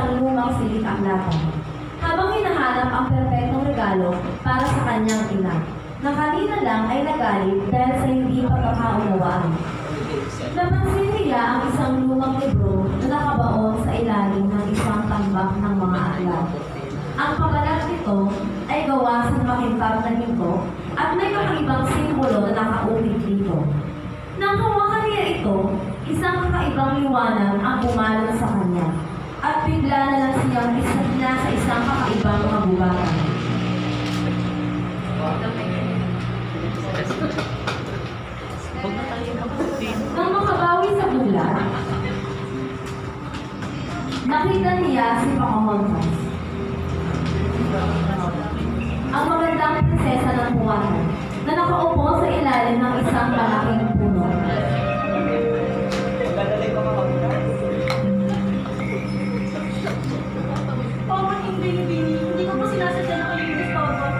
isang lumang silik-aklatan, habang hinahanap ang perpektong regalo para sa kanyang ina, na kanina lang ay nagalit dahil sa hindi pagkakaunawaan. Napansin niya ang isang lumang libro na nakabaon sa ilalim ng isang tambak ng mga aklat. Ang pagkalat nito ay gawa sa makintab na ginto at may kakaibang simbolo na nakaukit dito. Nang hawakan niya ito, isang kakaibang liwanag ang bumalot sa kanya at bigla na lang siyang nasa isang kakaibang kagubatan. Nang makabawi sa bulan, nakita niya si Pocahontas, ang magandang prinsesa ng buwanan, na nakaupo sa ilalim ng isang malaking puno. Hindi ko po sinasadya na kayo yung discover.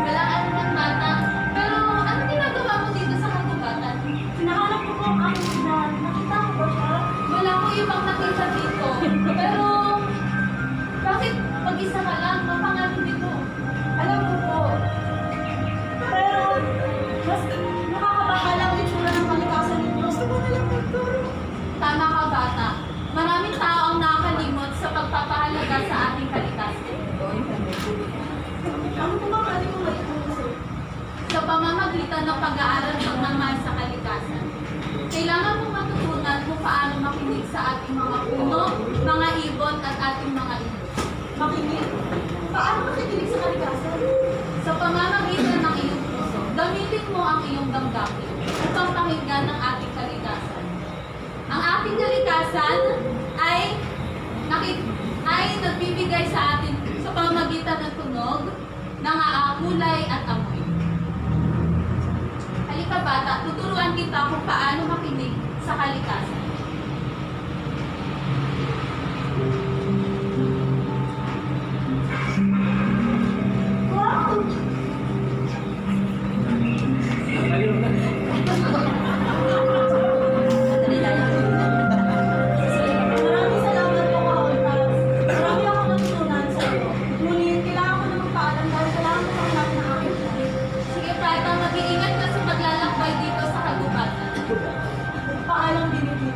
Wala ka naman bata. Pero ano ginagawa mo dito sa kagubatan? Hinahanap ko po ang aking ina. Nakita ko po siya. Wala ko ibang nakita dito. Pero bakit mag-isa ka lang? Mapangalan dito. Alam ko po. Pero, mas nakakabahala ang itsura ng kalikasan nito. Gusto ko na lang magturo. Tama ka bata. Maraming tao ang nakakalimot sa pagpapahalaga sa ating kalikasan. Ano po ba pwede kong maituro? Sa pamamagitan ng pag-aaral ng pagmamahal sa kalikasan, kailangan mong matutunan kung paano makinig sa ating mga puno, mga ibon at ating mga ilog. Makinig? Paano makikinig sa kalikasan? Sa pamamagitan ng iyong puso, gamitin mo ang iyong damdamin upang pakinggan ng ating kalikasan. Ang ating kalikasan ay nagbibigay sa atin sa pamamagitan ng tunog, ng kulay at amoy. Halika bata, tuturuan kita kung paano makinig sa kalikasan. Maraming salamat po, Pocahontas. Marami akong natutunan sa iyo. Ngunit, kailangan ko na magpaalam dahil kailangan ko pang natin ang aking buhay. Sige bata, mag-iingat ka sa paglalakbay dito sa kagubatan. Paalam din ito.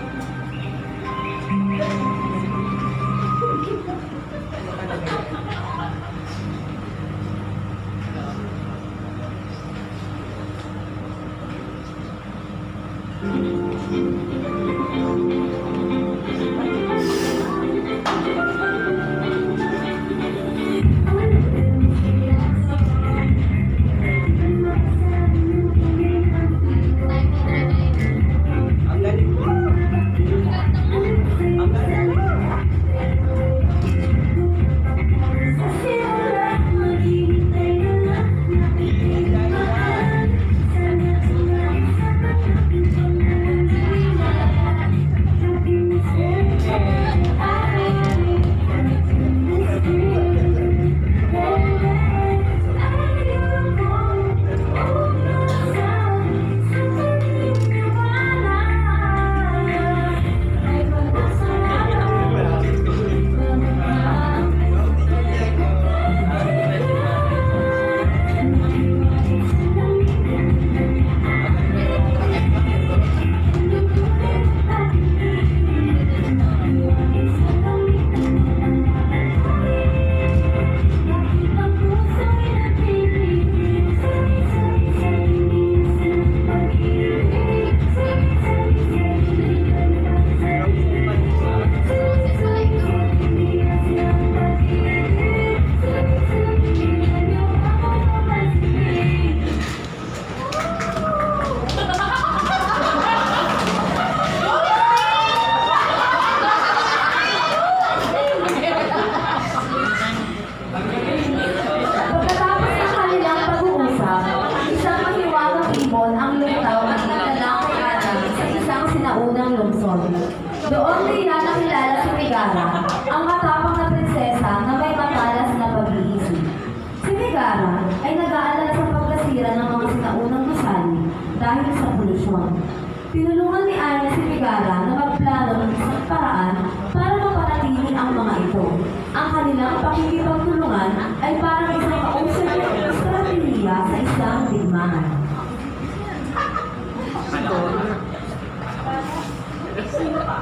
Doon niya nakilala si Megara, ang matapang na prinsesa na may matalas na pag-iisip. Si Megara ay nag-aalala sa pagkasira ng mga sinaunang gusali dahil sa polusyon. Tinulungan ni Aina si Megara na magplano ng isang paraan para mapanatili ang mga ito. pakikipagtulungan ay parang isang kausap na estratehiya sa isang digmaan. Sino pa?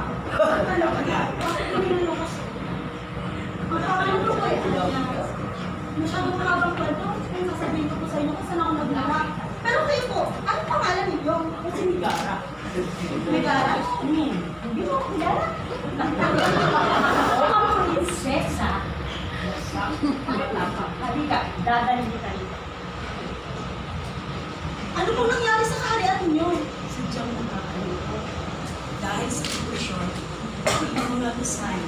Masyadong mahabang kwento. Kung sasabihin ko po sa inyo kung saan ako nagmula. Pero kayo po, ano pangalan ninyo? Kasi Migara. Migara? Hindi mo ako kilala? Oo, ang prinsesa. Halika, dadalhin kita rito. Ano pong nangyari sa kaharian ninyo? Sadyang nakakalito. Dahil sa sitwasyon, hindi mo na-design.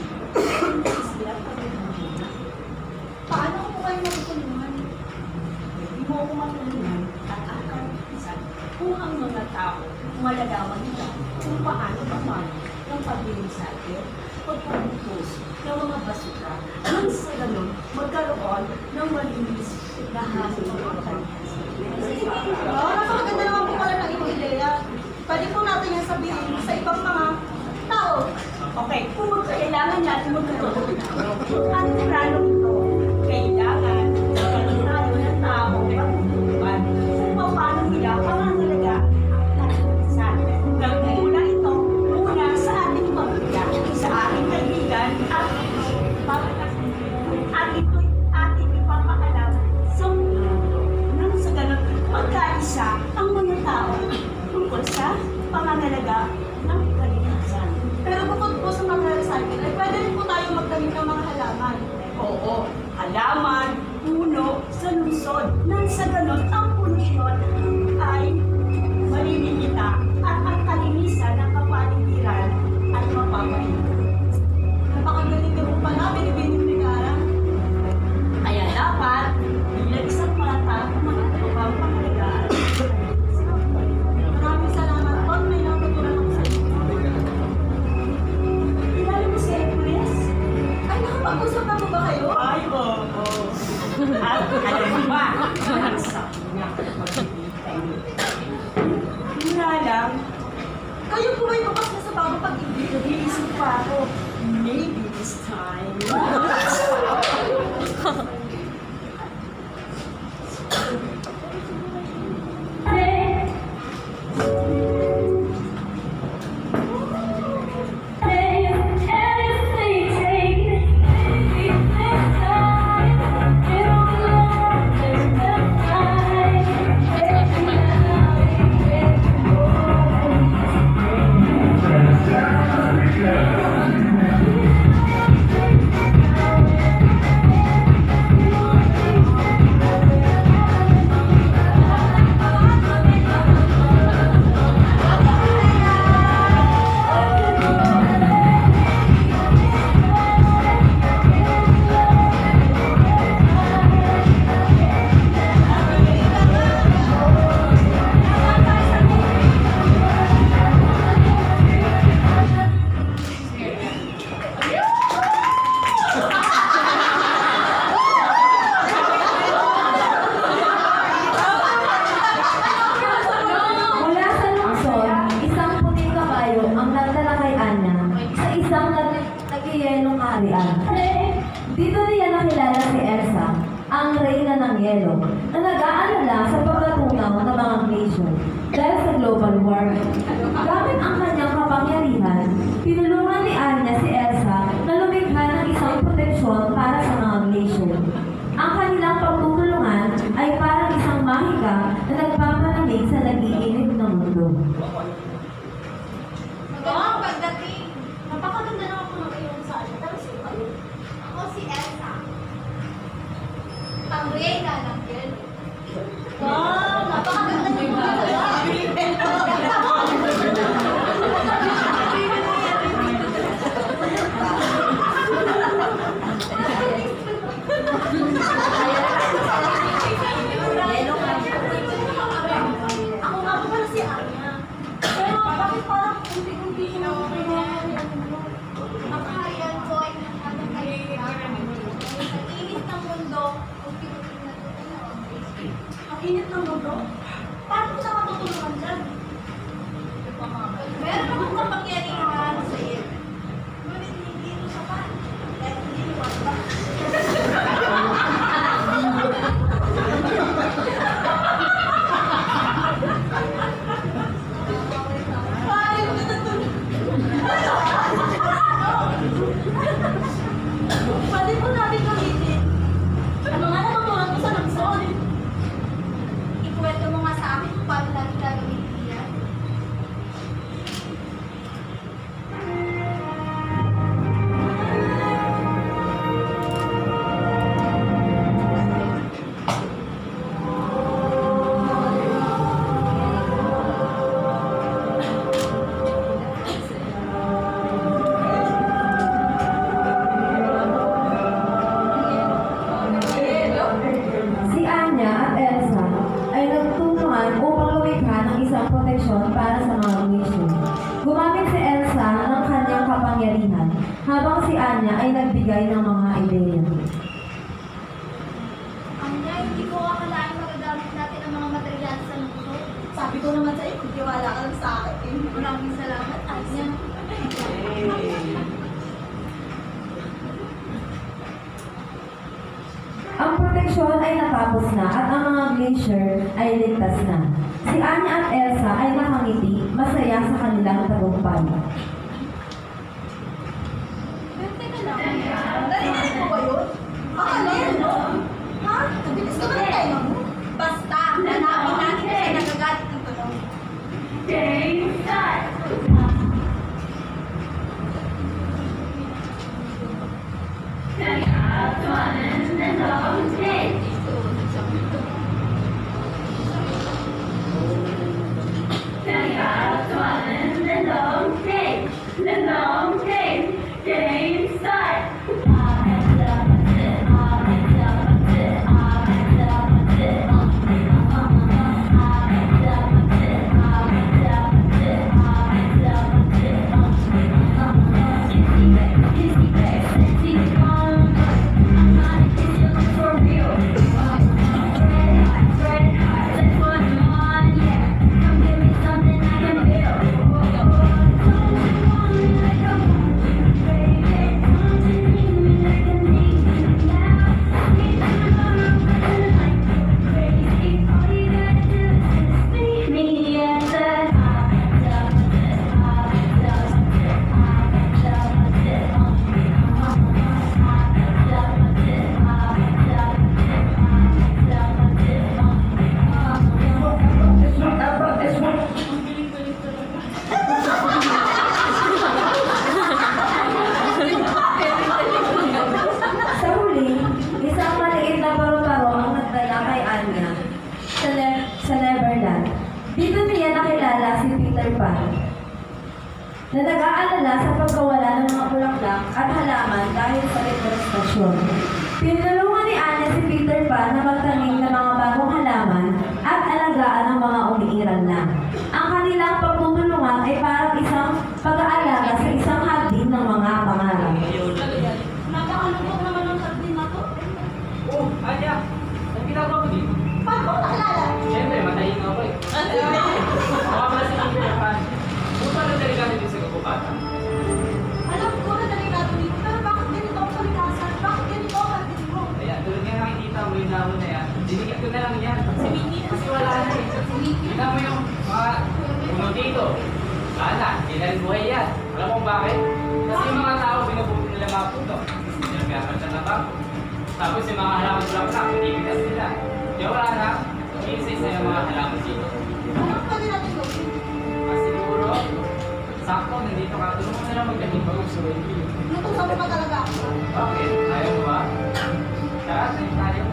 Sila pag-ibigin. Paano ko po kayo matutulungan? Hindi mo ako matulungan at ang karapatan kung ang mga tao malalaman nila kung paano paano ng pag-iinsayos, pagpuputos ng mga basura, nang sa ganun magkaroon ng malinis na hangin ng Oh, napakaganda naman po pala ng inyong ideya. Pwede po natin yan sabihin sa ibang mga tao. Okay, kung kailangan natin magkaroon ang plano ito, kailangan magkaroon tayo ng tao matutulungan kung paano nila pangangalaga ang katisan. Nagmula ito muna sa ating pamilya, sa ating kaibigan at ito'y ating ipapakalam sa mundo. Nang sa ganun, magkaisa ang mga tao tungkol sa pangangalaga ng kalikasan. Pero bukod po sa mga recycle, ay pwede rin po tayo magtanim ng mga halaman. Oo, halaman, puno, sa lungsod. Nang sa ganon, ang polusyon ay malilimita at ang kalinisan ng kapaligiran ay mapapahinto. Napakagaling din po pala, binibining ni Cara. Kaya dapat, bilang isang bata, manatapang pangalagaan. Maraming salamat po, may natutunan ako sa inyo. Kilala mo si Hercules? Ay, nakapag-usap na po ba kayo? Ay, oo. At alam mo ba, sa kanya magbibigay. Mura lang, Kayo po ay bukas na sa bagong pag-ibig. nag-iisip pa ako, maybe this time. Mula sa lungsod, isang puting kabayo ang nagdala kay Anya sa isang nagyayelong kaharian. Dito niya nakilala si Elsa, ang reyna ng yelo, na nag-aalala sa pagkatunaw ng mga glacier dahil sa global warming. Gamit ang kanyang kapangyarihan, tinulungan ni Anya si Elsa na lumikha ng isang proteksyon para sa mga glacier. Ang kanilang pagtutulungan ay parang isang mahika na nagpapalamig sa nag-iinit na mundo. Magandang pagdating. Napakaganda naman po ng iyong saan. Pero sino kayo? Ako si Elsa. Ang reyna ng yelo. Wow, napakaganda niyo po talaga. Ako nga po pala si Anya. Pero bakit parang unti-unti ko na ako Ang kaharian ko ay nagkatang kalimutan. Sa init ng mundo, unti-unti natutunan. ang init ng mundo? Paano ko siya matutulungan dyan? Meron akong kapangyarihan sa iyo. Ngunit hindi ito sapat. Dahil hindi mo ideya. Anya, hindi ko akalain magagamit natin ang mga material sa luto. Sabi ko naman sa'yo, magtiwala ka lang sa akin. Maraming salamat, Anya. Ang proteksyon ay natapos na at ang mga glacier ay ligtas na. Si Anya at Elsa ay nakangiti, masaya sa kanilang tagumpay. Pero teka lang, Narinig mo ba yun? Alin, no? Ha? Bilis ka ba na tayo mo? basta, hanapin natin siya nagagalit ng tulong. Sa huli, isang maliit na paru-paro ang nagdala kay Anya sa Neverland. Dito niya nakilala si Peter Pan, na nag-aalala sa pagkawala ng mga bulaklak at halaman dahil sa deforestasyon. Pinulungan ni Anya si Peter Pan na magtanim ng mga bagong halaman at alagaan ng mga umiiral na. Ang kanilang pagtutulungan ay parang isang pag-aalaga sa isang hardin ng mga pangarap. Napakalungkot naman ang sardin na to. Oh, Anya! Ang ginagawa mo dito? Paano ko nakilala? Siyempre, matayin ako eh. Baka pala si Peter Pan. Kung paano delikado din sa kapupatan? Alam ko na delikado dito, pero bakit ganito ang kalikasan? Bakit ganito ang hardin mo? Kaya tulad nga nakikita mo yung dahon na yan, dinikit ko na lang yan. Kasi wala na eh. Tignan mo yung mga puno dito. Sana, hindi na rin buhay yan. Alam mo bakit? Kasi yung mga tao, binubuti nila mga puno. Hindi nila pinapalitan na bago. Tapos yung mga halaman bulaklak, hindi bigas nila. Kaya wala na, isa-isa yung mga halaman dito. Ano pwede natin gawin? Mas siguro, sakto, nandito ka. Tulungan mo na lang magdating bago sa wali. Lutusan mo ba talaga ako? Bakit? Ayaw mo ba? Tara, tayo.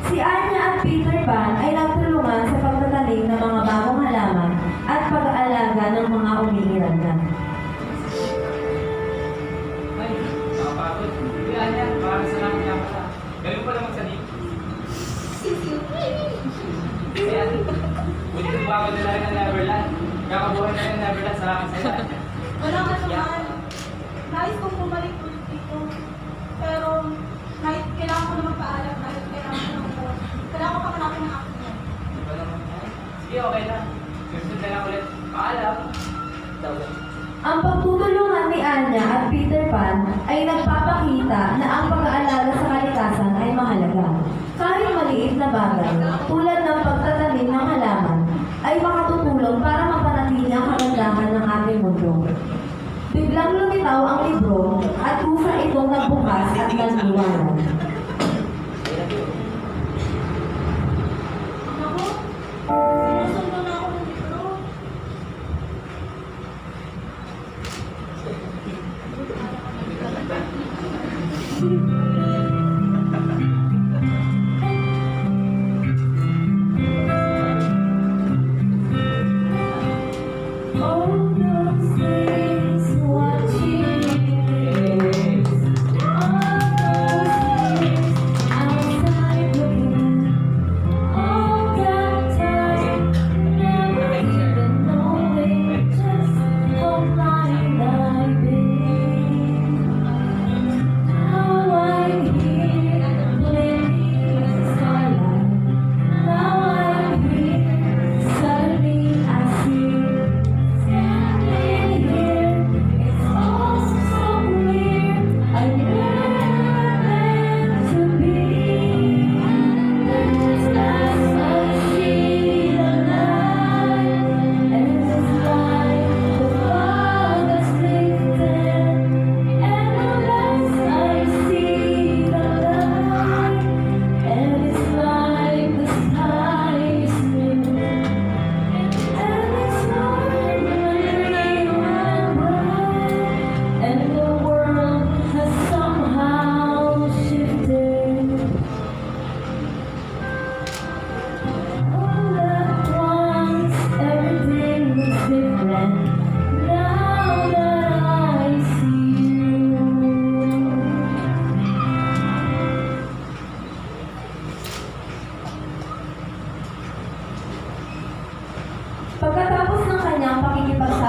Si Anya at Peter Pan ay nagtulungan sa pagtatanim ng mga bagong halaman at pag-aalaga ng mga umiiral na. Ay, nakapagod. Kaya niya, para sa lang niya pala. Galing pala magsalita. Kaya, buti kung bago nila rin ang Neverland. Kakabuhay na rin ang Neverland, salamat sa iyo. Wala ka naman. Nais kong bumalik ulit dito. Pero, kailangan ko na magpaalam dahil kailangan ko ng phone. Kailangan ko pakalapin ng akin yan. Di ba naman? Sige, okay na. Susunod na lang ulit. Paalam. Ang pagtutulungan ni Anya at Peter Pan ay nagpapakita na ang pag-aalaga sa kalikasan ay mahalaga. Kahit maliit na bagay, tulad ng pagtatanim ng halaman, ay makatutulong para mapanatili ang kagandahan ng ating mundo. Biglang lumitaw ang libro at kusa itong nagbukas at nagliwanag. Ako, sinusunod na ako ng libro. All those things watching, all those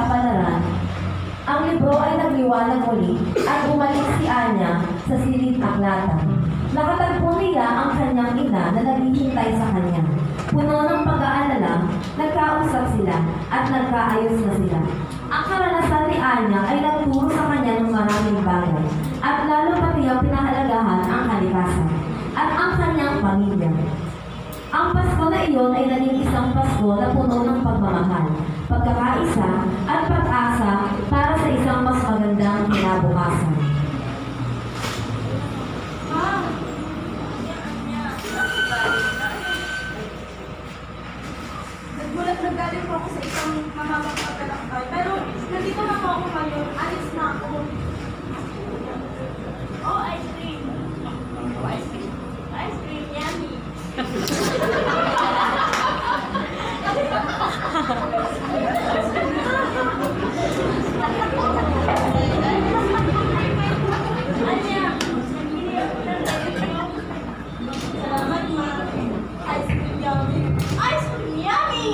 kapalaran, ang libro ay nagliwanag muli at bumalik si Anya sa silid-aklatan. Nakatagpo niya ang kanyang ina na naghihintay sa kanya. Puno ng pag-aalala, nagkausap sila at nagkaayos na sila. Ang karanasan ni Anya ay nagturo sa kanya ng maraming bagay at lalo pati ang pinahalagahan ang kalikasan at ang kanyang pamilya. Ang Pasko na iyon ay naging isang Pasko na puno ng pagmamahal, pagkakaisa at pag-asa para sa isang mas magandang kinabukasan. Naggaling po ako sa isang mamamagpatalakbay. Pero nandito na po ako ngayon. Alis na ako. Oh, ice cream. Oh, ice cream. Ice cream, yummy. Anya, nagbili ako ng ice cream. Salamat, ma. Ice cream yummy. Ice cream, yummy!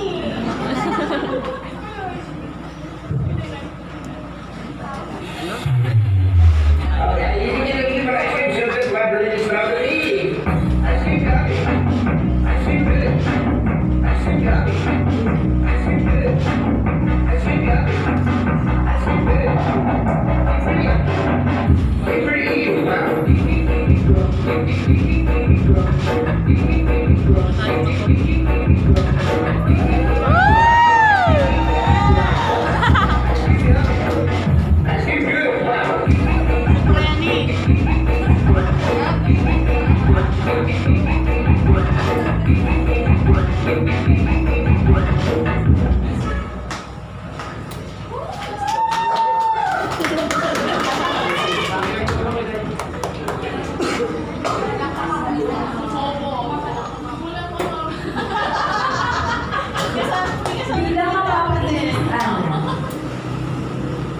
Bilang mapapainit si Anya,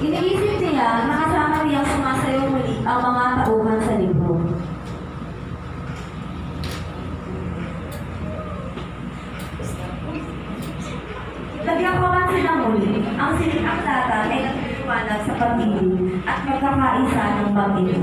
iniisip niya na kasama niyang sumasayaw muli ang mga tauhan sa libro. Nagyakawan sila muli. Ang silid-aklatan ay nagliliwanag sa pag-ibig at magkakaisa ng pag-ibig.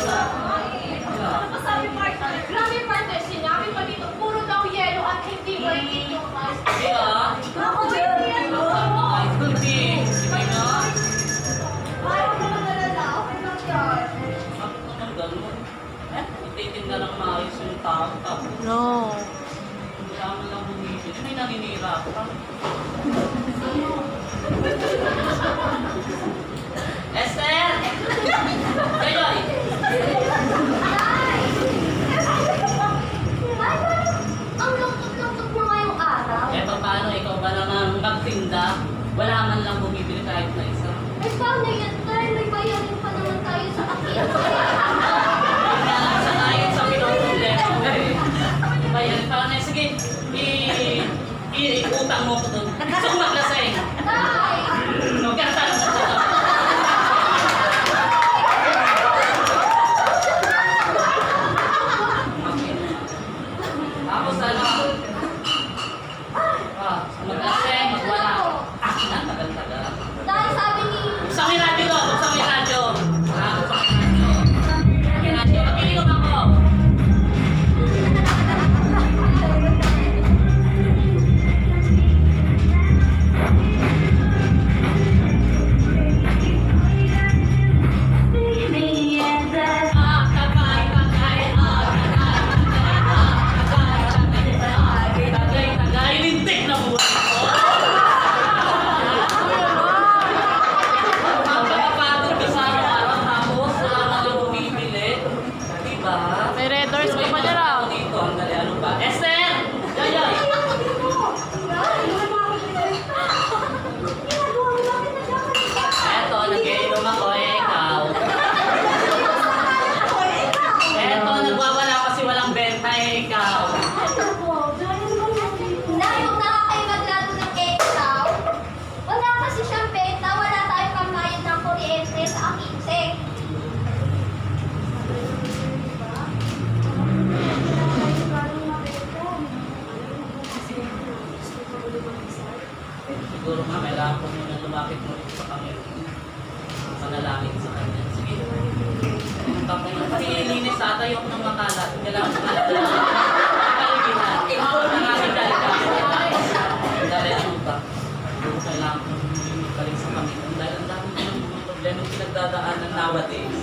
Ano ba sabi, partner? Grabe, partner. Sinabi pa dito, puro daw yelo at hindi working yung ice cream. Sige ah. Ako din. Ice cream. Sige nga. Ayaw ko na nalala. Okay lang yan. Bakit naman ganun? Ititinda lang maayos yung tao. Tapos, No. wala man lang bumibili. May naninira pa. Esther! Kayoy! Ang lungkot-lungkot mo ngayong araw. Eh, paano ikaw ba naman magtinda? Wala man lang bumibili kahit na isa. Ay, paano yan? Dahil may bayarin pa naman tayo sa akin. Sa tayo sa pinoproblema ko eh. Bayan, paano eh? Sige, i-utang mo ko doon. Gusto ko maglaseng. Tay! Magkasan mo ko. Tapos ano? Maglaseng, magwala. Tagal-tagal. Dahil sabi ni... Buksan mo yung radyo doon, buksan mo yung radyo. Buksan mo yung radyo. Yung radyo, mag-iinom ako. Tagay, lintik na buhay ko. Magpapatod ka sa araw-araw tapos wala ka lang bumibili. Diba? May red doors ka pa dyan ah. Dito, ang dali, ano ba? Esther! Yoyoy! Eto, nag-iinom ako eh, ikaw. Eto, nagwawala kasi walang benta eh, ikaw. Dahil huwag na nga kayo maglaro ng ikaw. Wala kasi siyang benta, wala tayong pambayad ng kuryente sa akitse. Siguro nga, kailangan ko muna lumapit mo rin sa Panginoon. Manalangin sa Kanya. Sige. Kasi ilinis ata yung ng makalat. Kailangan ko malagyan. Kapaliginan. Nangasin dahil kami. Dahil ano ba? Kailangan ko balik sa Panginoon. Dahil ang dami ko ng mga problema yung pinagdadaanan nowadays.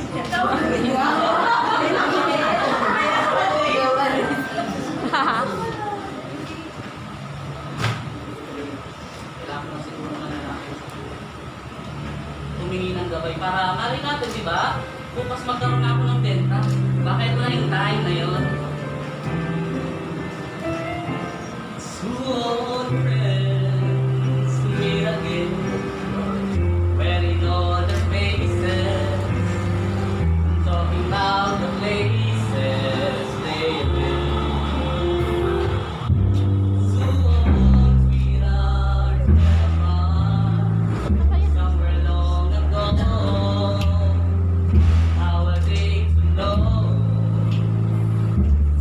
Kailangan ko siguro manalangin. Humingi ng gabay para marin natin, di ba? Bukas magkaroon na ako ng benta. Bakit na yung time na yun? Soon friends meet again, wearing all the faces, talking about the places they've been. Soon sweethearts met apart, somewhere long ago. How are they to know?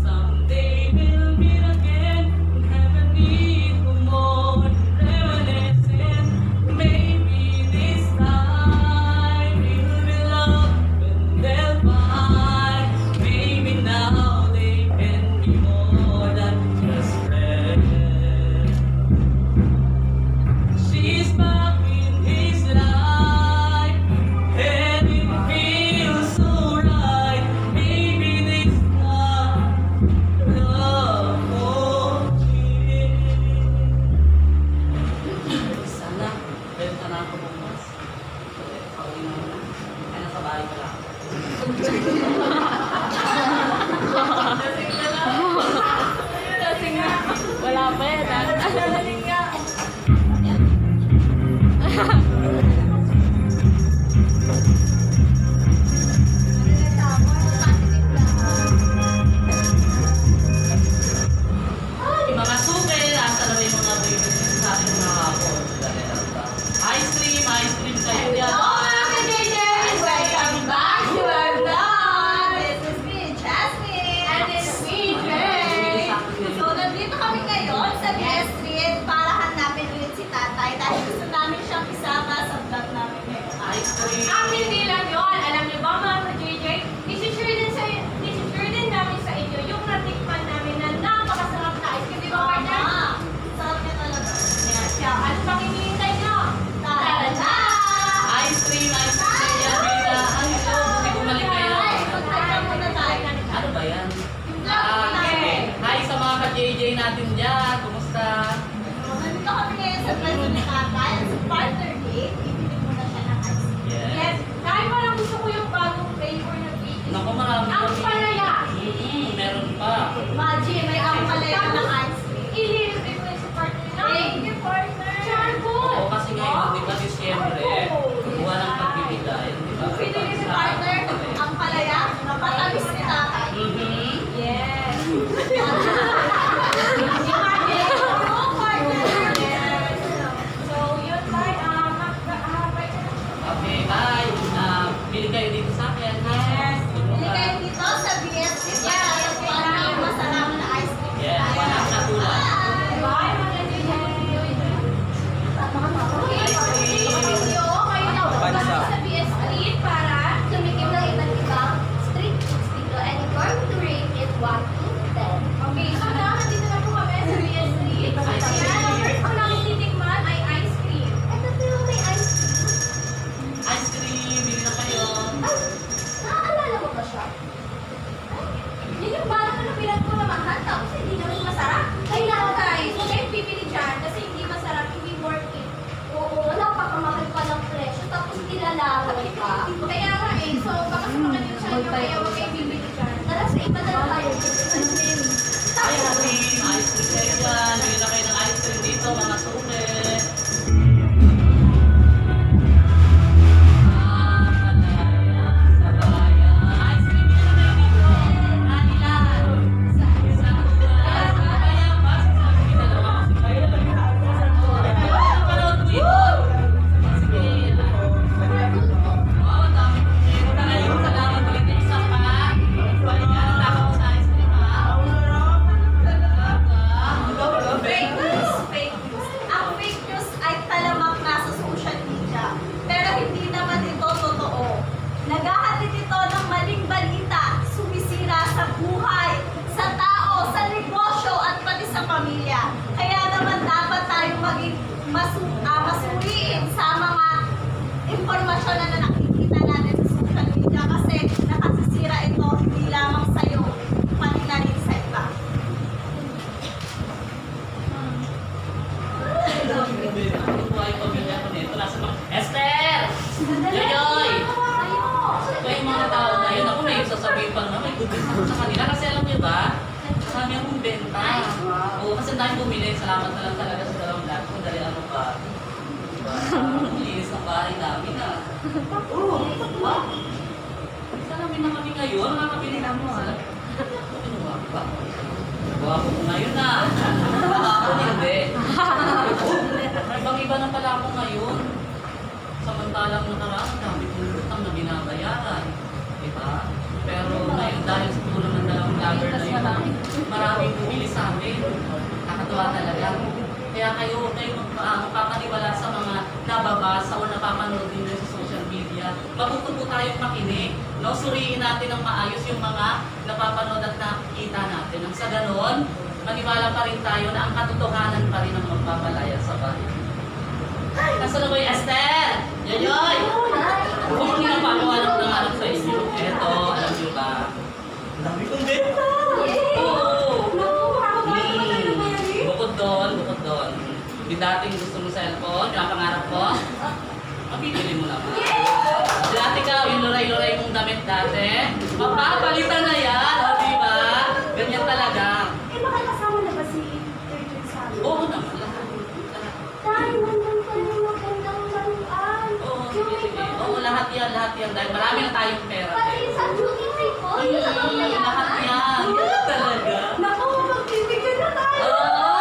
Someday we'll meet again and have a need for more reminiscing. Maybe this time we'll be loved and they'll find. Maybe now they can be more than just friends. She's back in his life, and it feels so right. Maybe this time love won't change. Sana, benta na ako bukas. Pauwi na muna. Ay, nasa bahay ka lang. Wala pa yan ah. Yung mga suke, nasa na yung mga baby sa akin mga kapon. Dali lang ba? Ice cream kayo dyan. Welcome back to our vlog! Naku, marami Ang kami. palaya. Meron pa. Maji, may ampalaya ng ice cream. Ililibre ko yung sa partner na. Thank you, partner. Charcoal. Oo, kasi ngayon, di ba, Disyembre, buwan ng pagbibigay, di ba? Pinili si partner, ampalaya, napatamis ni tatay. Yes. So, yun, bye. Okay, bye. Bili kayo dito sa akin, ha? Hindi kayo dito sa BSC para kung ano yung masarap na ice cream. Yes, wala na tulad. Bye, mga Bansa. sa BS Street para tumikim ng iba't ibang street foods dito. And if you're to rate it 1 to 10. Okay, so now nandito na po kami sa BS Street. Ayan, ang first ko namin titikman ay ice cream. Ito po yung may ice cream. Ice cream, bili na kayo. Ay, naaalala mo ba siya? Yun yung parang ano pinagpulamahan tapos hindi naman masarap. Kailangan guys, huwag kayong pipili dyan kasi hindi masarap, hindi worth it. Oo, napakamahal pa ng presyo tapos nilalaway pa. Kaya nga eh, so baka sumakit yung siya nyo kaya huwag kayong bibili dyan. Tara sa iba na lang tayo. Ay, happy. Ice cream kayo dyan. Bili na kayo ng ice cream dito, mga suke. Fake news, fake news. Ang fake news ay talamak na sa social media. Pero hindi naman ito totoo. Naghahatid ito ng maling balita, sumisira sa buhay, sa tao, sa negosyo at pati sa pamilya. Kaya naman dapat tayong maging masuriin sa mga impormasyon na nakikita natin sa social media kasi nakasisira ito hindi lamang sa'yo, pati na rin sa iba. Esther! Yoyoy! Ito yung mga tao na yun. Ako may sasabihin pa naman, may gubit ako sa kanila. Kasi alam niyo ba, marami akong benta. Oo, kasi ang dami bumili. Salamat na lang talaga sa dalawang lahat. Kung dali ano pa. Diba? Ang linis ng bahay namin na. Oo, diba? Salamin na kami ngayon. Makakabili na mo. Kinuha ba? Guwapo ko ngayon na. Ako hindi. May ibang iba na pala ako ngayon. Samantalang nakaraan, dami kong utang na binabayaran. Diba? Pero ngayon dahil sa tulong ng dalawang vlogger na yun, maraming bumili sa amin. Nakatuwa talaga. Kaya kayo magpapaniwala sa mga nababasa o napapanood ninyo sa social media. Matuto po tayong makinig. No? Suriin natin ng maayos yung mga napapanood at nakikita natin. Nang sa ganon, maniwala pa rin tayo na ang katotohanan pa rin ang magpapalaya sa bahay. Nasa na ba yung Esther? Yoyoy! Kung pinapagawa ng nangarap sa inyo, eto, alam nyo ba? Ang dami kong benta! Oo! Bukod doon. Yung dating gusto mo cellphone, yung pangarap ko, mabibili mo naman. Dati ka, yung luray-luray mong damit dati, mapapalitan na yan, o diba? Ganyan talaga. Eh, makakasama na ba si Richard sa amin? Oo naman, lahat. Dahil nandun pa rin magandang laruan. Oo, sige. Oo, lahat yan. Dahil marami na tayong pera. Pati sa duty free po, yung sa paglayaran. Lahat yan. Yan talaga. Naku, magbibigyan na tayo. Oo.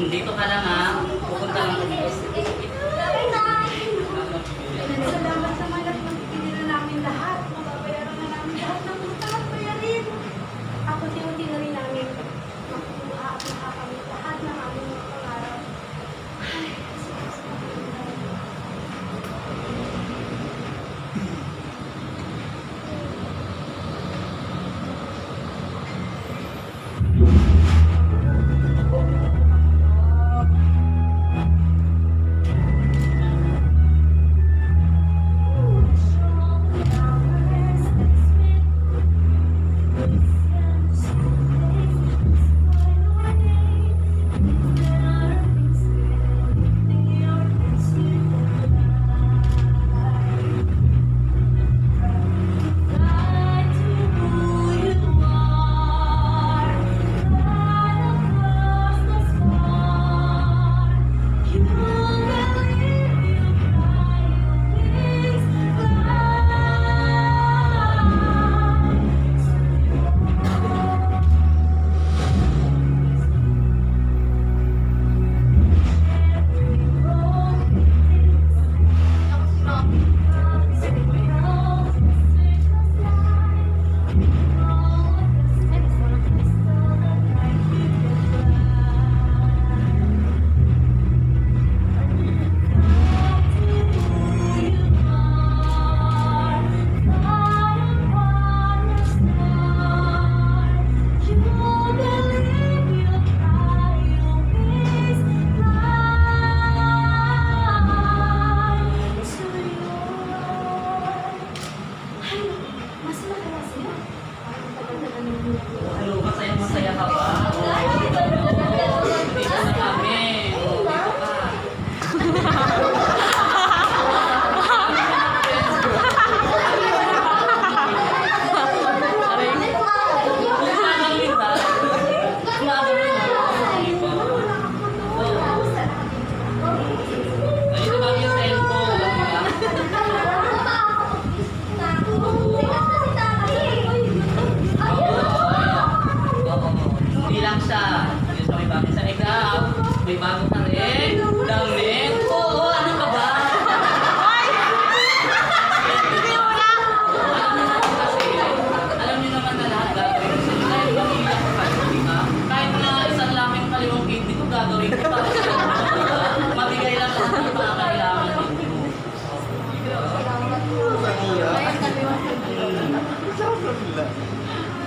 Dito ka lang ha. Pupunta lang kami. Salamat naman at magpili na namin lahat. Mababayaran na namin lahat ng utang at bayarin. Ako unti-unti na rin namin makukuha at makakamit lahat ng aming mga pangarap. Bago na rin. Damit. Oo, ano ka ba? Alam niyo naman na lahat gagawin ko sa'yo. Kahit pamilya ko pa, di ba? Kahit na isang laking kaliwang kidney ko, gagawin ko para sa'yo. Mabigay lang lahat ng mga kailangan mo.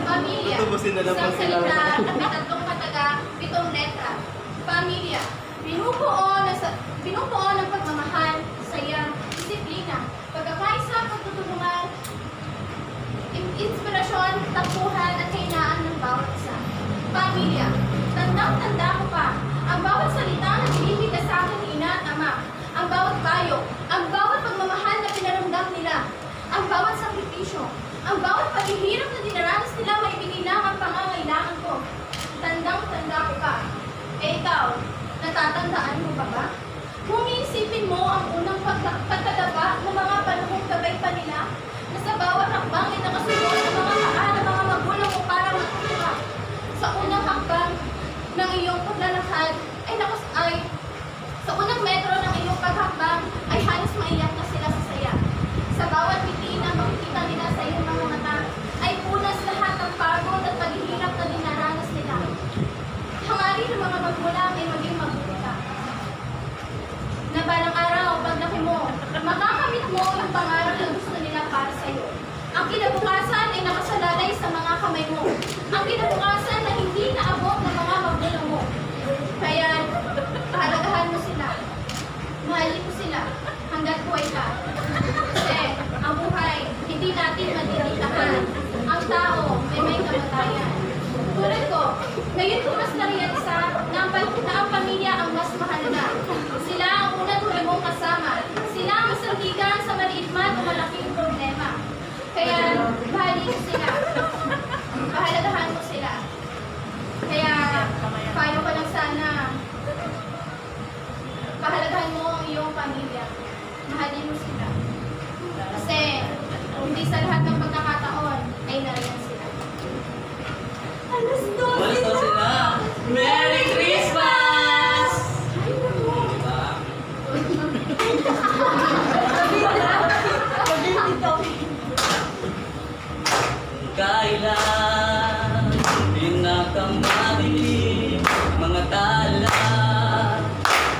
Pamilya. Isang salita, tatlong kataga, 7 letra. Pamilya. Binubuo ng pagmamahal, saya, disiplina, pagkakaisa, pagtutulungan, inspirasyon, takbuhan, at kahinaan ng bawat isa. Pamilya. Tandang-tanda ko pa, ang bawat salita na binibigay sa akin ni ina at ama, ang bawat payo, ang bawat pagmamahal na pinaramdam nila, ang bawat sakripisyo, ang bawat paghihirap na dinaranas nila may binilang ang pangangailangan ko. Tandang-tanda ko pa. Eh ikaw, natatandaan mo pa ba? Kung iisipin mo ang unang pagkadaba ng mga panahong gabay pa nila, na sa bawat hakbang ay nakasunod ng mga paa ng mga magulang mo para matutuwa. Sa unang hakbang ng iyong paglalakad ay sa unang metro ng iyong paghakbang ay halos maiyak na sila sa saya. Sa bawat ngiti na makikita nila sa iyong mga mata ay punas lahat ng pagod at paghihirap na dinaranas nila. Hangarin ng mga magulang ay maging mabuti ka. Na balang araw, paglaki mo, makakamit mo yung pangarap na gusto nila para sa iyo. Ang kinabukasan ay nakasalalay sa mga kamay mo. Ang kinabukasan na hindi naabot ng mga magulang mo. Kaya, pahalagahan mo sila. Mahalin mo sila hanggat buhay ka. Kasi, ang buhay, hindi natin madiditahan. Ang tao, may kamatayan. Tulad ko, ngayon ko mas na-realize na ang pamilya ang mas mahalaga. Sila ang unang huli mong kasama. Sila ang sandigan sa maliit man o malaking problema. Kaya, mahalin mo sila. Pahalagahan mo sila. Kaya, payo ko lang sana, pahalagahan mo ang iyong pamilya. Mahalin mo sila. Kasi, hindi sa lahat ng pagkakataon ay nariyan sila. Alas Walis daw sila. Merry Christmas! Diba? Kailan pinakamabili mga tala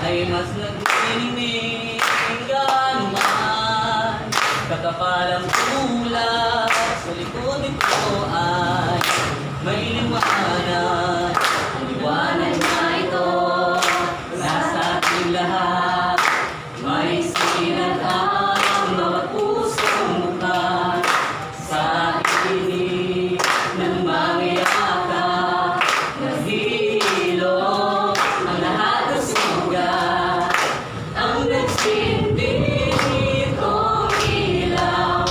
ay mas nagniningning ganuman. Kakapalang tulad sa likod nito ay may liwanag. Ang liwanag na ito nasa ating lahat. May sinag ang bawat pusong mukha sa inig ng mamiyaka. Nahilo ang lahat ng sugat. Ang nagsindi itong ilaw.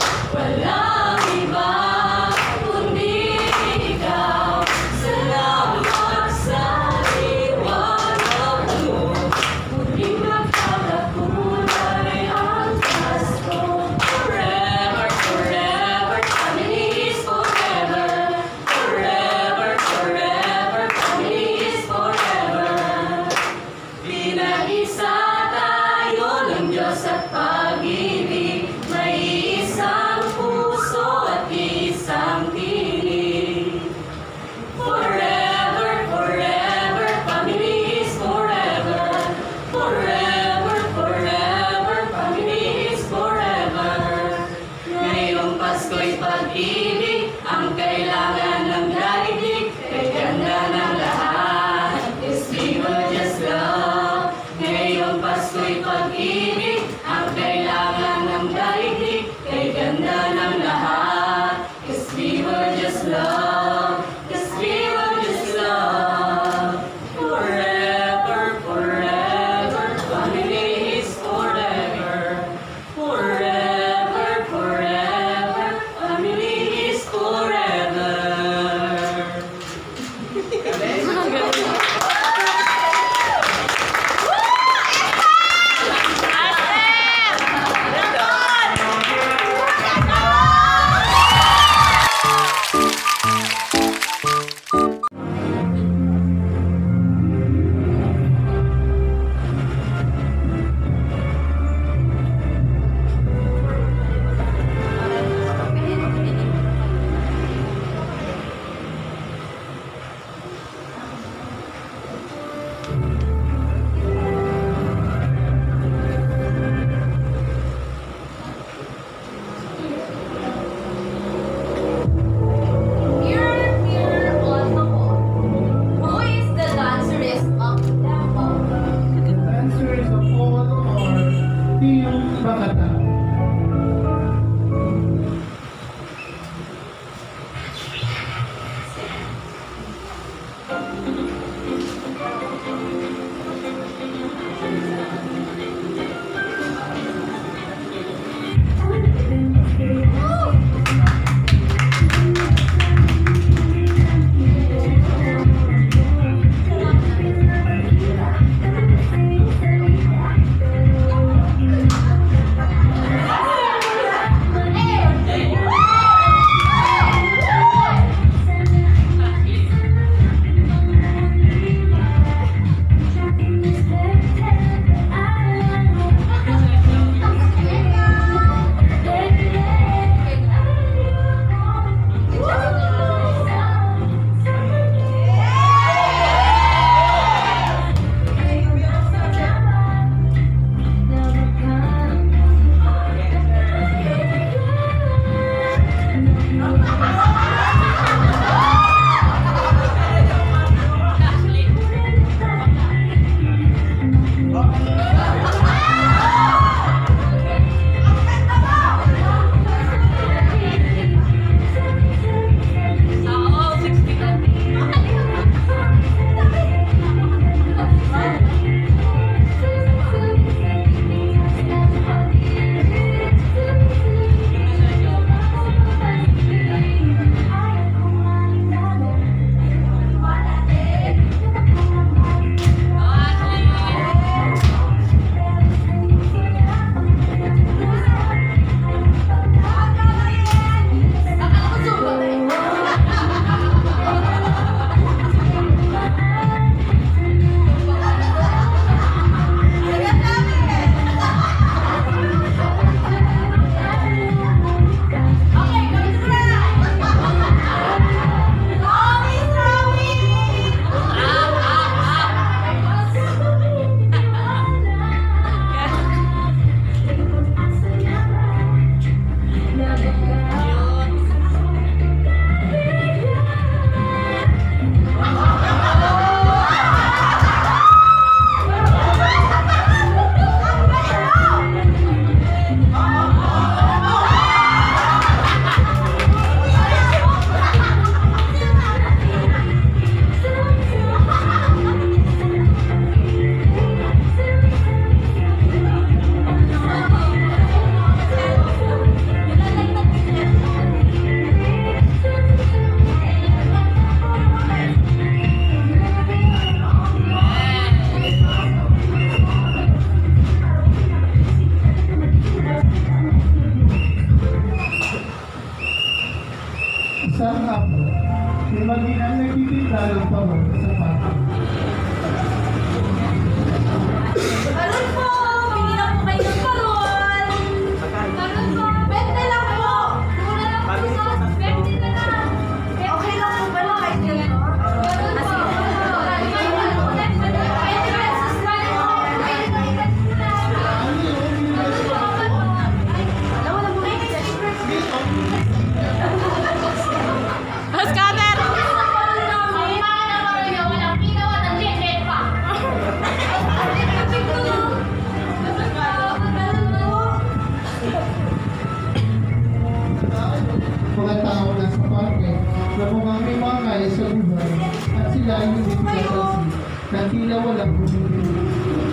tila walang bumibili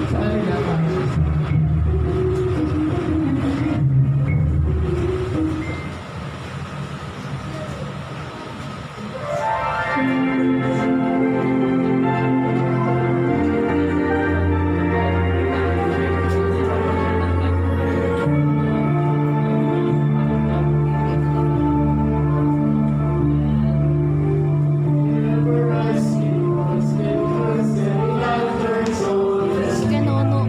sa kanila kahit isa. Si Kanono.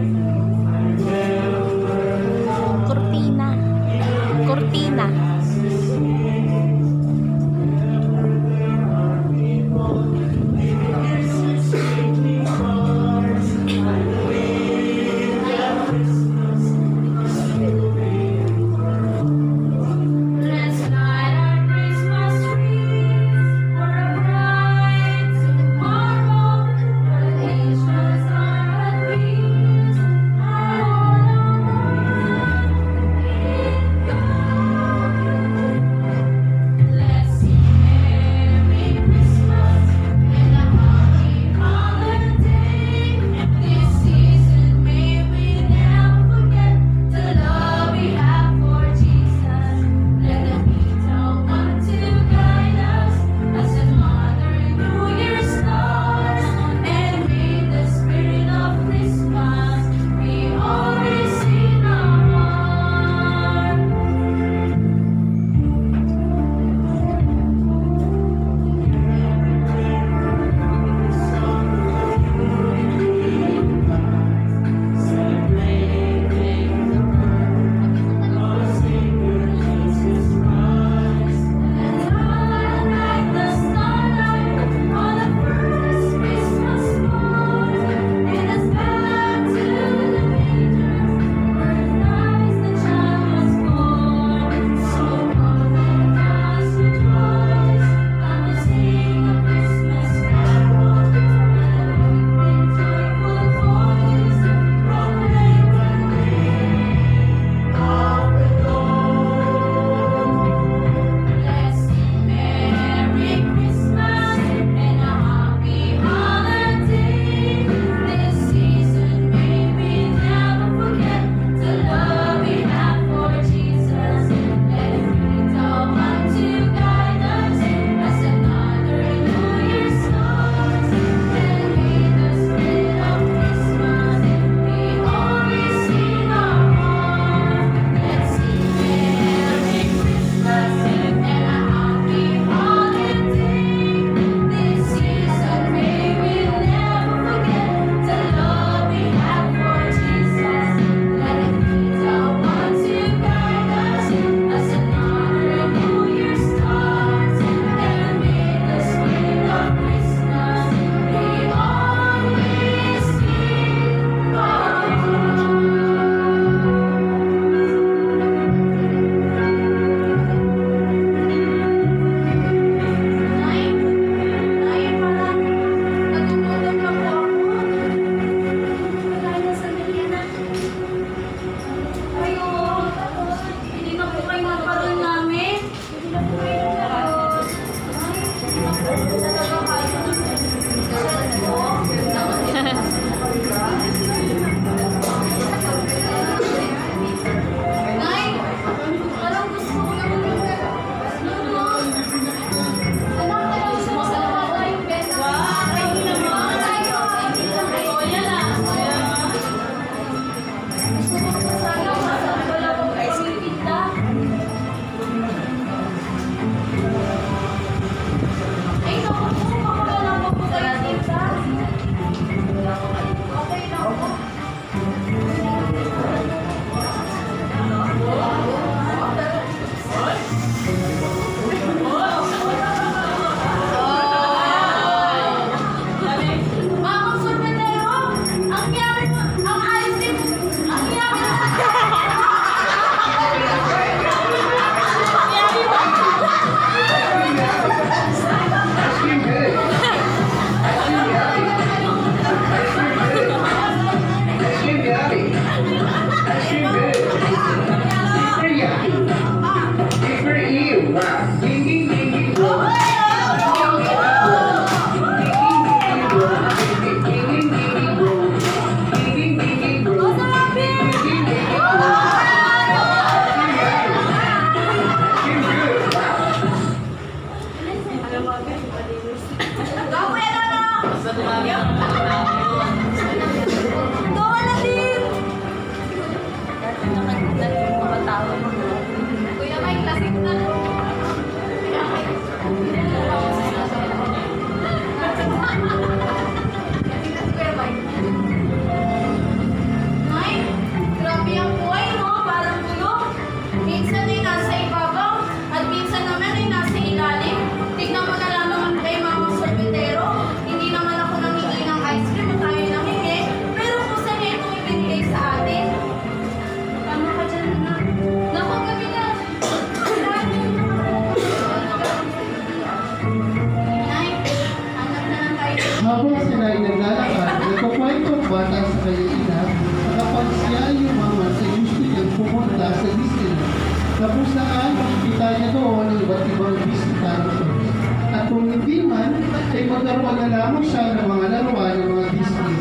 kanyang ina na kapag siya yumaman sa gusto niyang pumunta sa Disneyland, na kung saan makikita niya doon ang iba't ibang Disney characters. At kung hindi man, ay magkaroon na lamang siya ng mga laruan ng mga Disney.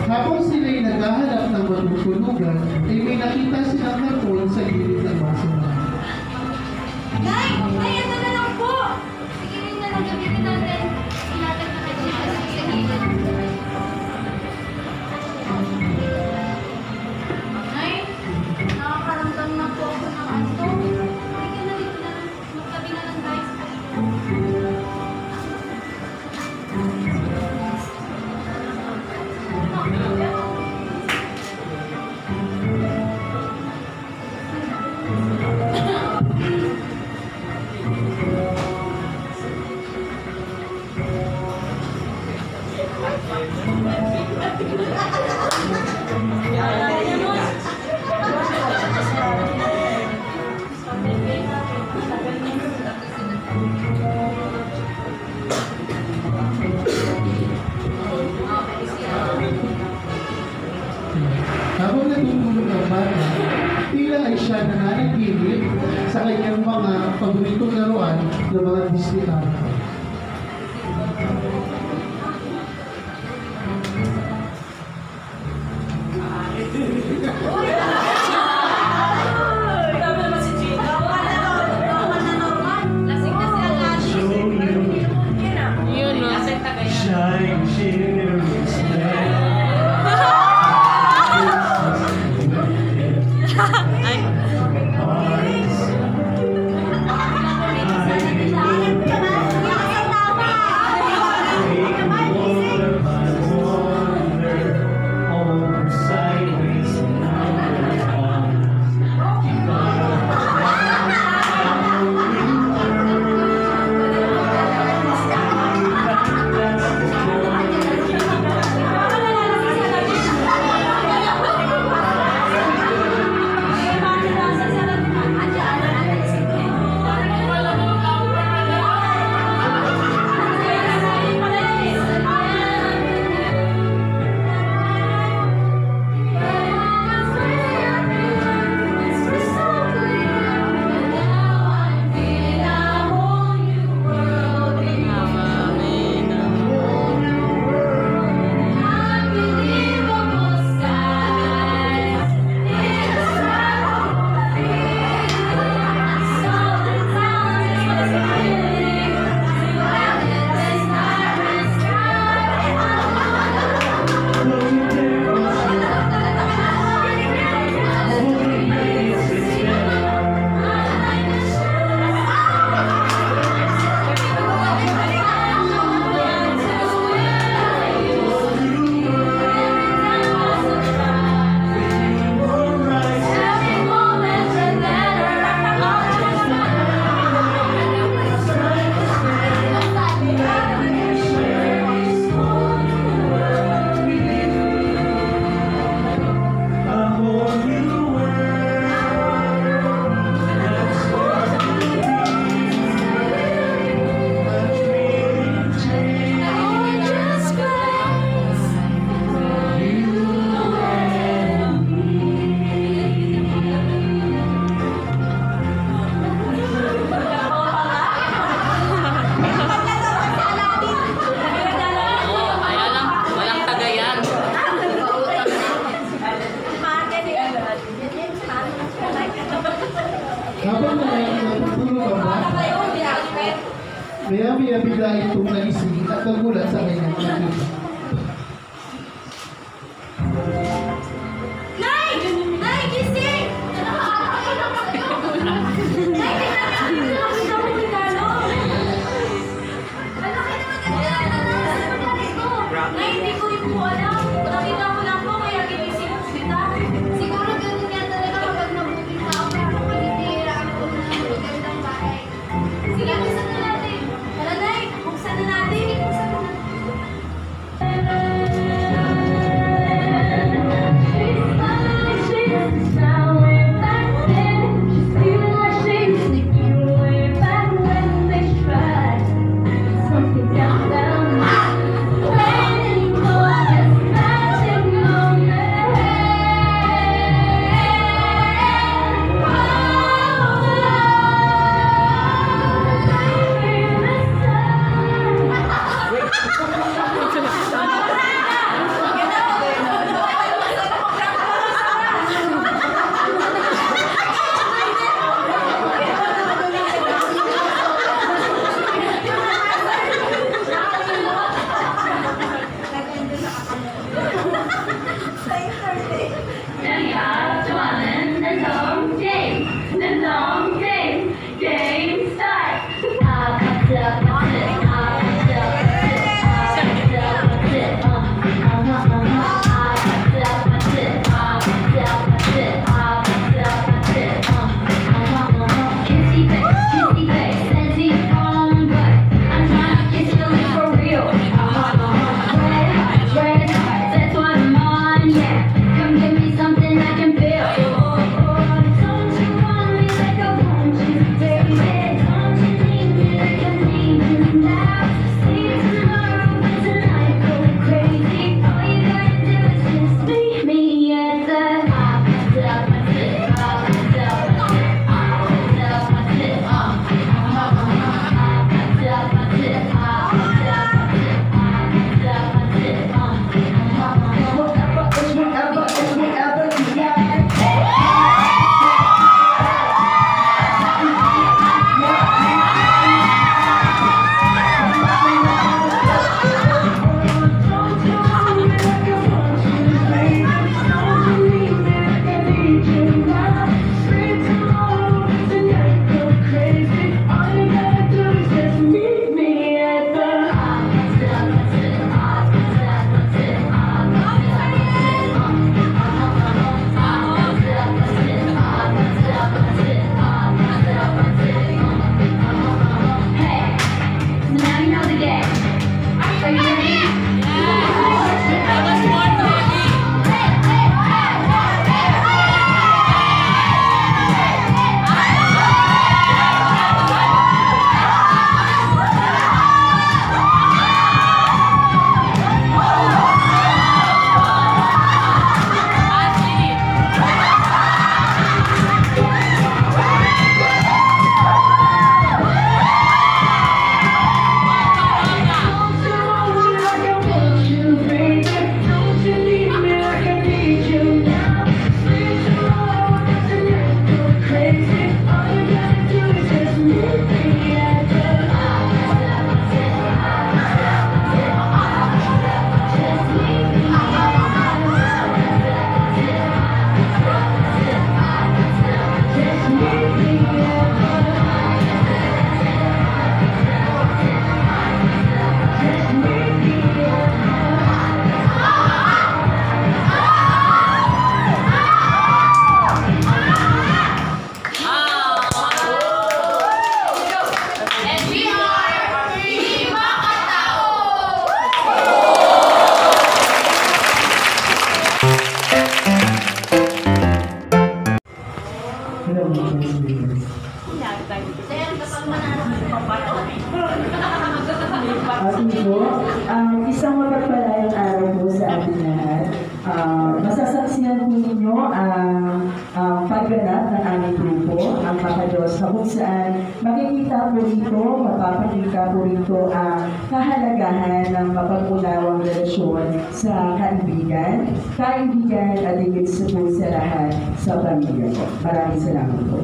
Habang sila'y naghahanap ng matutulugan, ay may nakita silang karton sa gilid ng basurahan. Nay! Nay, ito na lang po! Sige rin na lang gamitin natin. Inatag na kayo sa gilid. Nay, nakakaramdam na po ako ng anto. Sige na dito na lang. Magtabi na lang guys. Habang natutulog ang bata, tila ay siya nananaginip sa kanyang mga paboritong laruan ng mga Disney characters. Lasing na si Aladdin. Yun, no? Ay, Habang natutulog ang bata, maya-maya bigla itong nagising at nagulat sa kanyang nakita. Nay! Nay, gising! Nay, tingnan mo ang regalo. Ang laki naman kasi ang nangyari ko. Nay, hindi ko rin po alam. Nakita ko lang po kaya ginising ko kita. Siguro ganun yan talaga kapag nabuting tao para pagitira ako ng magandang bahay. Sige, buksan na natin. Tara, Nay, buksan na natin. Buksan na natin. Danielle, Joanne, and James. Game start. Kissy face, sexy on, but I'm trying to get you for real. Red heart, that's what I'm on, yeah. Come give me something I can feel. Don't you want me like I want you, baby? Don't you need me like I need you now? See you tomorrow, but tonight go crazy. All you gotta do is just meet me at the Isang mapagpalayang araw po sa ating lahat. Masasaksihan po ninyo ang pagganap ng aming grupo, ang Makados, na kung saan makikita po rito, mapapakita po rito ang kahalagahan ng mapag-unawang relasyon sa kaibigan at higit sa lahat sa pamilya po. Maraming salamat po.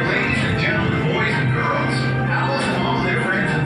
Ladies and gentlemen, boys and girls, Alice and all their friends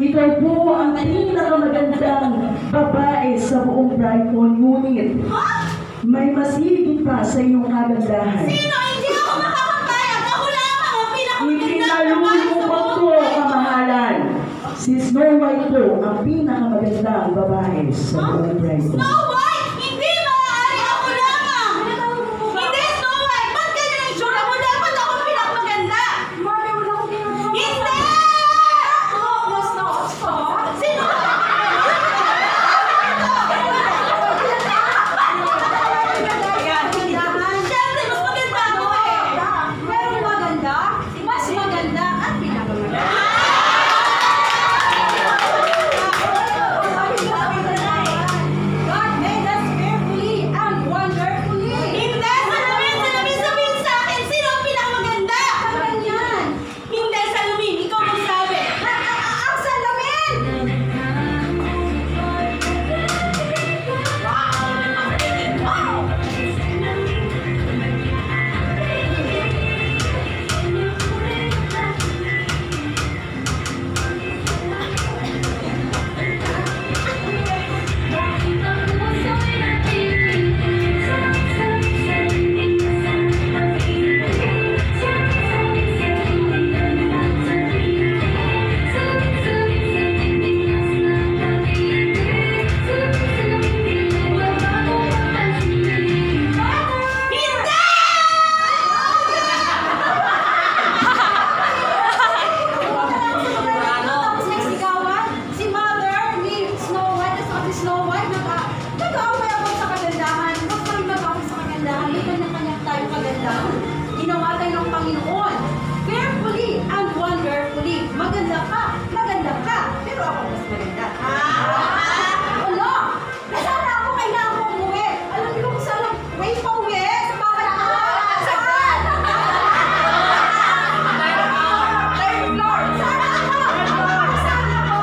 Ikaw po ang pinakamagandang babae sa buong Brighton, ngunit may mas higit pa sa iyong kagandahan. Sino? Hindi ako makakapayag. Ako lamang ang Hindi pinakamagandang babae sa nalulungkot buong ko, kamahalan. Si Snow White po ang pinakamagandang babae sa buong Brighton. Snow White! Hindi maaari ako lamang! Hindi, Snow White! Ba't ganyan ang itsura mo? Dapat ako ang pinakamaganda! Hindi! Sino? Siyempre, mas maganda ako eh! Pero maganda? Mas maganda at pinakamaganda. God made us fearfully and wonderfully. Hindi! Salamin! Sabihin sa akin! Sino ang pinakamaganda? Ganyan! Hindi, Salamin! Ikaw magsabi! Ang Salamin! Wow! Tapos nagsisigawan, si Mother ni Snow White at saka si Snow White nag-aaway ako sa kagandahan. Huwag kami mag-aaway sa kagandahan. May kanya-kanya tayong kagandahan. Ginawa tayo ng Panginoon. Fearfully and wonderfully. Maganda ka. Pero ako mas maganda. Ano? Nasaan ako? Kailangan ko umuwi. Alam niyo kung saan ang way pa uwi? Sa bahay ko. Saan? Third floor. Saan ako? Saan ako?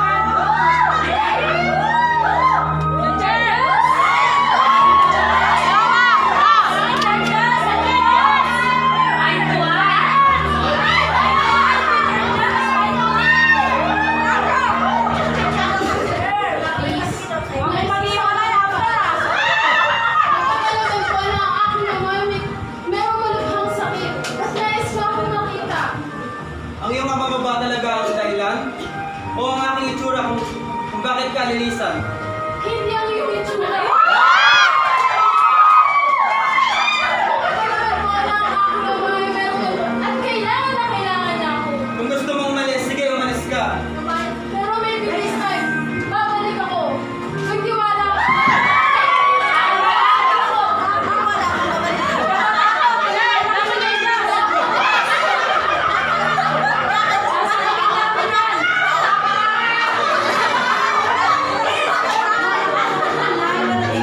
Ang mag-iwalay ako. Napakalaman ko na ang aking naman merong malubhang sakit at nais ko akong makita. Ang iyong mababa talaga ang dahilan? O ang aking itsura kung bakit ka lilisan? Hindi ang iyong itsura. Napakalaman ko na ang aking naman merong malubhang at kailangan niya ako. Kung gusto mong umalis, sige umalis ka. Pero may bilis time. Babalik ako. Magtiwala ako. Wala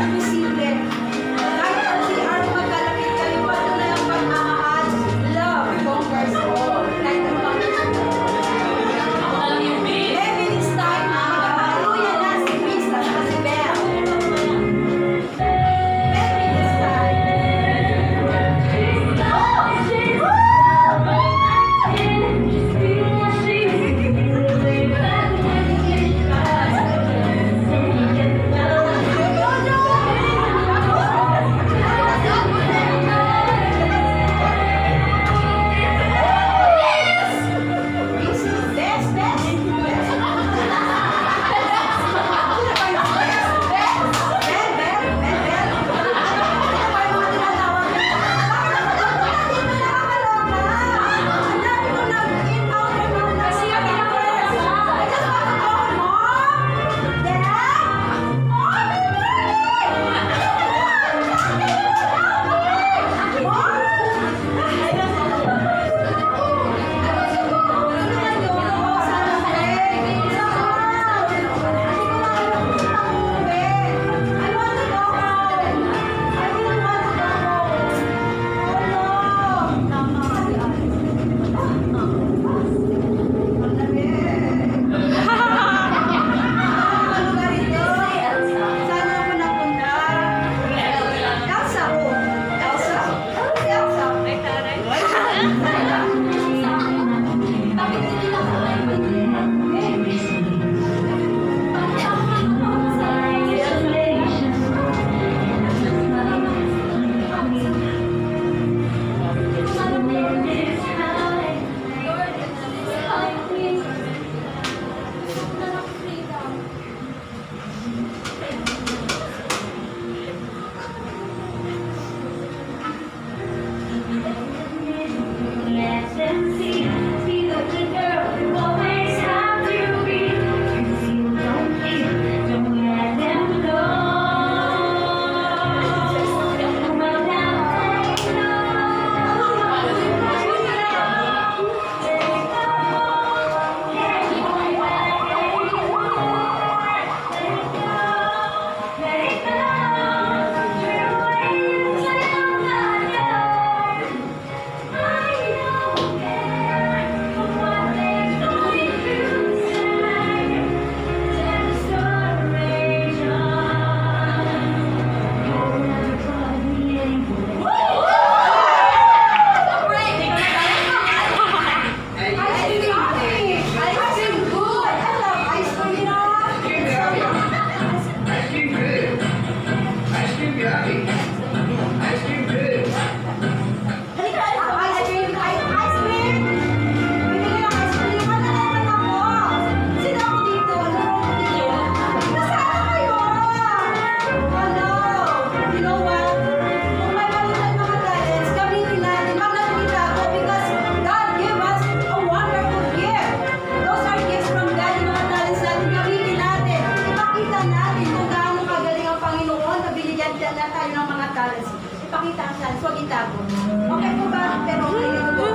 makita ang chance, huwag itago. Okay po ba? Pero okay ito po.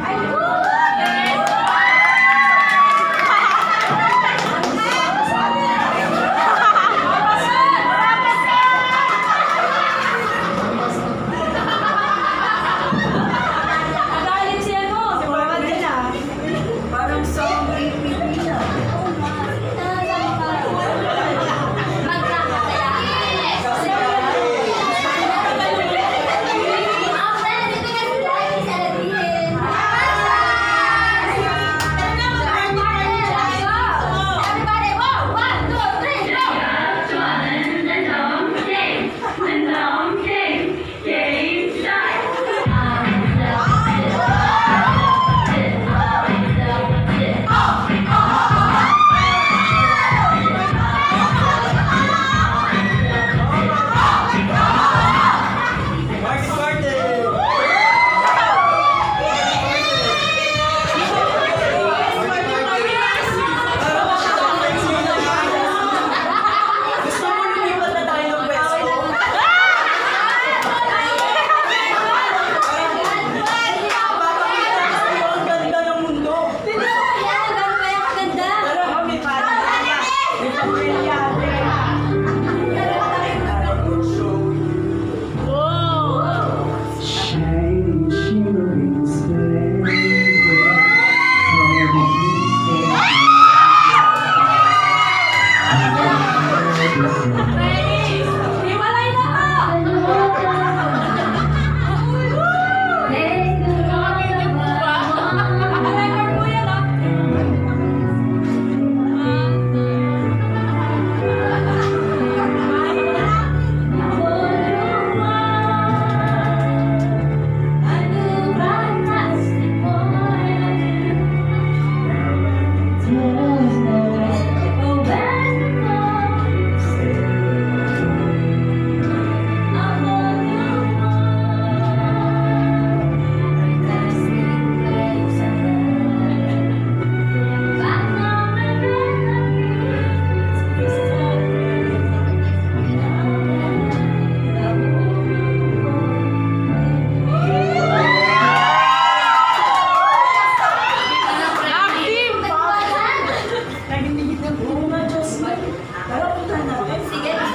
Ay, Nagalit siya mo. Si Mama din ah. Parang song repeat siya. Party, party! Gusto mo lumipat na tayo ng pwesto? Papakita ko sa'yo ang ganda ng mundo. Pero kami parang kaya. May pagkayate. Shining, shimmering splendor. Hiwalay na ka! Record mo yan, ah. Sige,